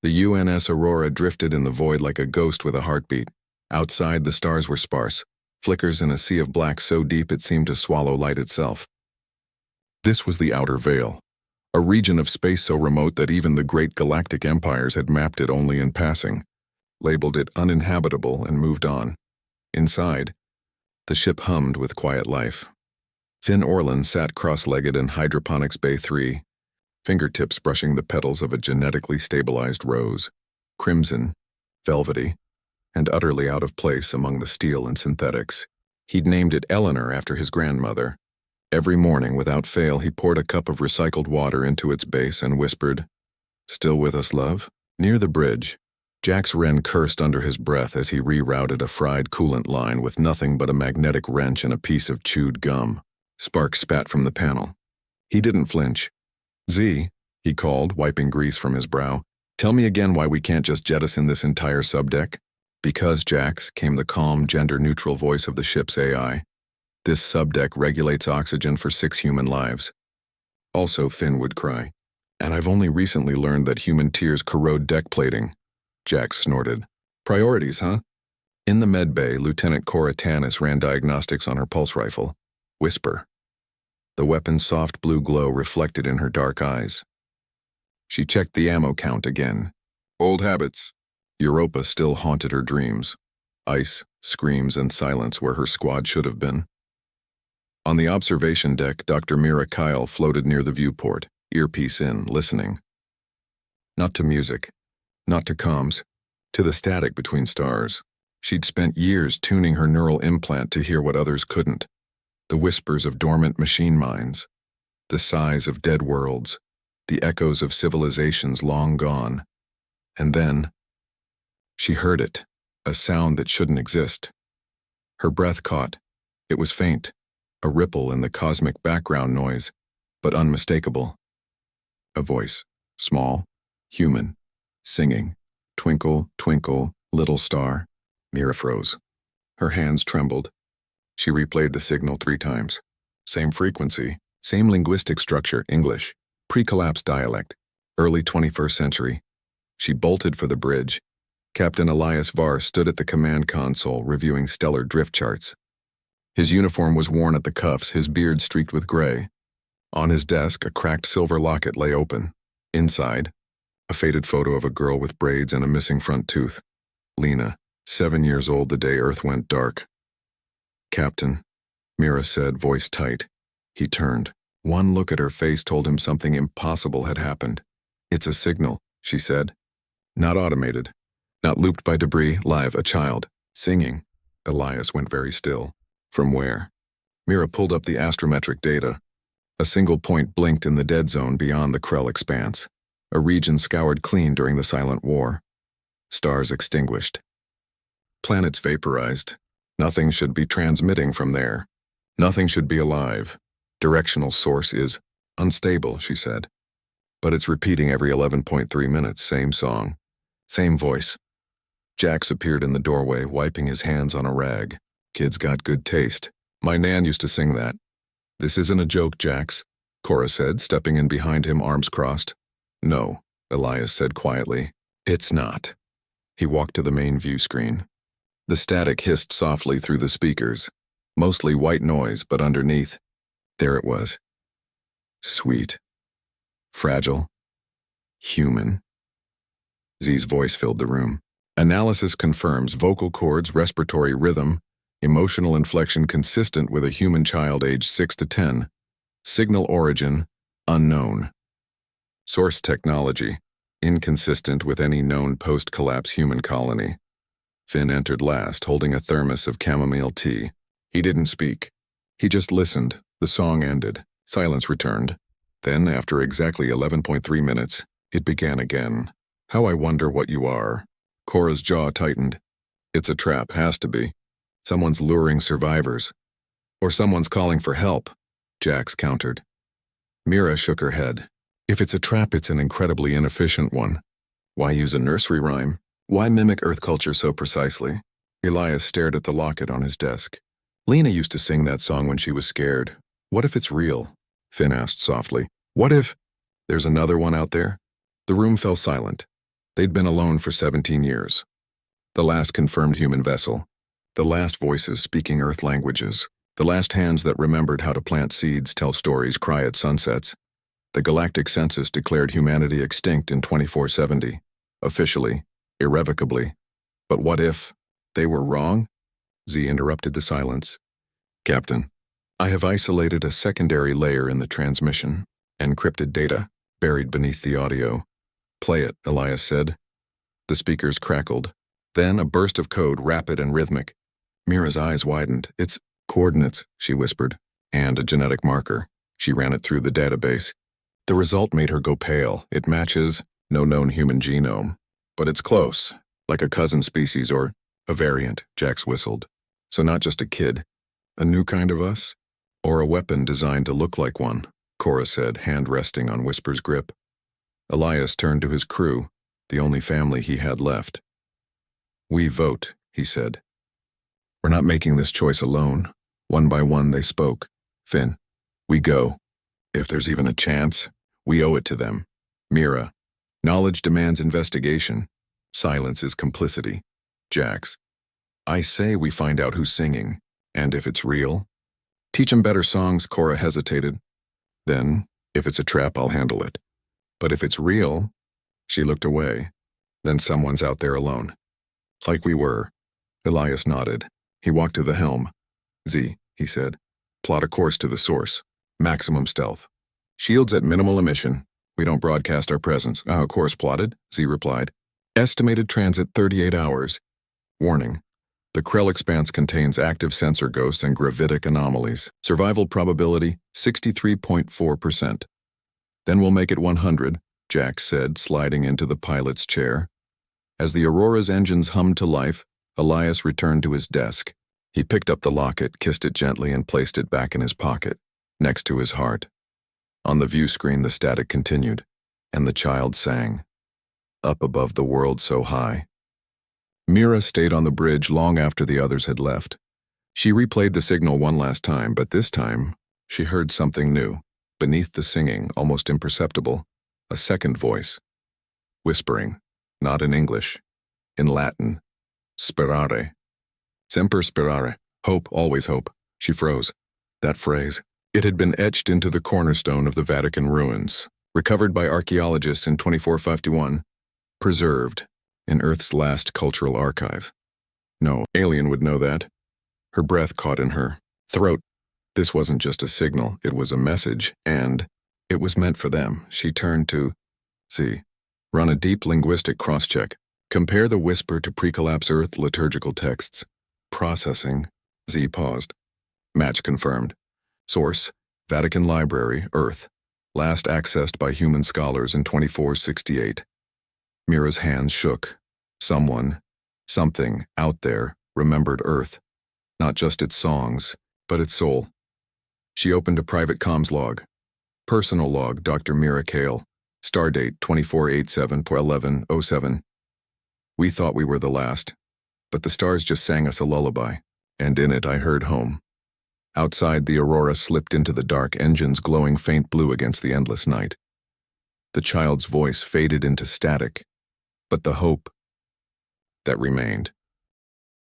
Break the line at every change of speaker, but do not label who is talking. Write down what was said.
The UNS Aurora drifted in the void like a ghost with a heartbeat. Outside, the stars were sparse, flickers in a sea of black so deep it seemed to swallow light itself. This was the Outer Veil, a region of space so remote that even the great galactic empires had mapped it only in passing, labeled it uninhabitable, and moved on. Inside, the ship hummed with quiet life. Finn Orland sat cross-legged in Hydroponics Bay 3, fingertips brushing the petals of a genetically stabilized rose, crimson, velvety, and utterly out of place among the steel and synthetics. He'd named it Eleanor after his grandmother. Every morning, without fail, he poured a cup of recycled water into its base and whispered, "Still with us, love?" Near the bridge, Jax Wren cursed under his breath as he rerouted a fried coolant line with nothing but a magnetic wrench and a piece of chewed gum. Sparks spat from the panel. He didn't flinch. "Z," he called, wiping grease from his brow, "tell me again why we can't just jettison this entire subdeck." "Because, Jax," came the calm, gender-neutral voice of the ship's AI. "This subdeck regulates oxygen for 6 human lives." Also, Finn would cry. "And I've only recently learned that human tears corrode deck plating." Jax snorted. "Priorities, huh?" In the med bay, Lieutenant Cora Tanis ran diagnostics on her pulse rifle. Whisper. The weapon's soft blue glow reflected in her dark eyes. She checked the ammo count again. Old habits. Europa still haunted her dreams. Ice, screams, and silence where her squad should have been. On the observation deck, Dr. Mira Kyle floated near the viewport, earpiece in, listening. Not to music, not to comms, to the static between stars. She'd spent years tuning her neural implant to hear what others couldn't. The whispers of dormant machine minds, the sighs of dead worlds, the echoes of civilizations long gone. And then, she heard it, a sound that shouldn't exist. Her breath caught. It was faint, a ripple in the cosmic background noise, but unmistakable. A voice, small, human, singing, "Twinkle, twinkle, little star." Mira froze. Her hands trembled. She replayed the signal 3 times. Same frequency, same linguistic structure, English, pre-collapse dialect, early 21st century. She bolted for the bridge. Captain Elias Varr stood at the command console reviewing stellar drift charts. His uniform was worn at the cuffs, his beard streaked with gray. On his desk, a cracked silver locket lay open. Inside, a faded photo of a girl with braids and a missing front tooth. Lena, 7 years old the day Earth went dark. "Captain," Mira said, voice tight. He turned. One look at her face told him something impossible had happened. "It's a signal," she said. "Not automated. Not looped by debris, live, a child. Singing." Elias went very still. "From where?" Mira pulled up the astrometric data. A single point blinked in the dead zone beyond the Krell expanse. A region scoured clean during the Silent War. Stars extinguished. Planets vaporized. Nothing should be transmitting from there. Nothing should be alive. Directional source is unstable, she said. But it's repeating every 11.3 minutes, same song, same voice. Jax appeared in the doorway, wiping his hands on a rag. "Kid's got good taste. My nan used to sing that." "This isn't a joke, Jax," Cora said, stepping in behind him, arms crossed. "No," Elias said quietly. "It's not." He walked to the main view screen. The static hissed softly through the speakers, mostly white noise, but underneath, there it was. Sweet. Fragile. Human. Z's voice filled the room. "Analysis confirms vocal cords, respiratory rhythm, emotional inflection consistent with a human child aged 6 to 10. Signal origin, unknown. Source technology, inconsistent with any known post-collapse human colony." Finn entered last, holding a thermos of chamomile tea. He didn't speak. He just listened. The song ended. Silence returned. Then, after exactly 11.3 minutes, it began again. "How I wonder what you are." Cora's jaw tightened. "It's a trap, has to be. Someone's luring survivors. Or someone's calling for help," Jax countered. Mira shook her head. "If it's a trap, it's an incredibly inefficient one. Why use a nursery rhyme? Why mimic Earth culture so precisely?" Elias stared at the locket on his desk. "Lena used to sing that song when she was scared. What if it's real?" Finn asked softly. "What if there's another one out there?" The room fell silent. They'd been alone for 17 years. The last confirmed human vessel. The last voices speaking Earth languages. The last hands that remembered how to plant seeds, tell stories, cry at sunsets. The galactic census declared humanity extinct in 2470. Officially, irrevocably. But what if they were wrong? Z interrupted the silence. Captain, I have isolated a secondary layer in the transmission. Encrypted data, buried beneath the audio. Play it, Elias said. The speakers crackled. Then a burst of code, rapid and rhythmic. Mira's eyes widened. It's coordinates, she whispered, and a genetic marker. She ran it through the database. The result made her go pale. It matches no known human genome. But it's close, like a cousin species or a variant, Jax whistled. So not just a kid, a new kind of us? Or a weapon designed to look like one, Cora said, hand resting on Whisper's grip. Elias turned to his crew, the only family he had left. We vote, he said. We're not making this choice alone. One by one they spoke. Finn, we go. If there's even a chance, we owe it to them. Mira, knowledge demands investigation. Silence is complicity. Jax, I say we find out who's singing, and if it's real. Teach 'em better songs, Cora hesitated. Then, if it's a trap, I'll handle it. But if it's real, she looked away. Then someone's out there alone. Like we were. Elias nodded. He walked to the helm. Z, he said. Plot a course to the source. Maximum stealth. Shields at minimal emission. We don't broadcast our presence. Course plotted, Z replied. Estimated transit 38 hours. Warning. The Krell expanse contains active sensor ghosts and gravitic anomalies. Survival probability 63.4%. Then we'll make it 100, Jax said, sliding into the pilot's chair. As the Aurora's engines hummed to life, Elias returned to his desk. He picked up the locket, kissed it gently, and placed it back in his pocket, next to his heart. On the view screen, the static continued, and the child sang. Up above the world so high. Mira stayed on the bridge long after the others had left. She replayed the signal one last time, but this time, she heard something new. Beneath the singing, almost imperceptible, a second voice. Whispering, not in English, in Latin. Sperare. Semper sperare. Hope, always hope. She froze. That phrase. It had been etched into the cornerstone of the Vatican ruins, recovered by archaeologists in 2451, preserved in Earth's last cultural archive. No alien would know that. Her breath caught in her throat. This wasn't just a signal, it was a message, and it was meant for them. She turned to Z. Run a deep linguistic cross-check. Compare the whisper to pre-collapse Earth liturgical texts. Processing. Z paused. Match confirmed. Source, Vatican Library, Earth. Last accessed by human scholars in 2468. Mira's hands shook. Someone, something, out there, remembered Earth. Not just its songs, but its soul. She opened a private comms log. Personal log, Dr. Mira Kale. Stardate 2487-1107. We thought we were the last, but the stars just sang us a lullaby, and in it I heard home. Outside, the Aurora slipped into the dark, engines glowing faint blue against the endless night. The child's voice faded into static, but the hope that remained.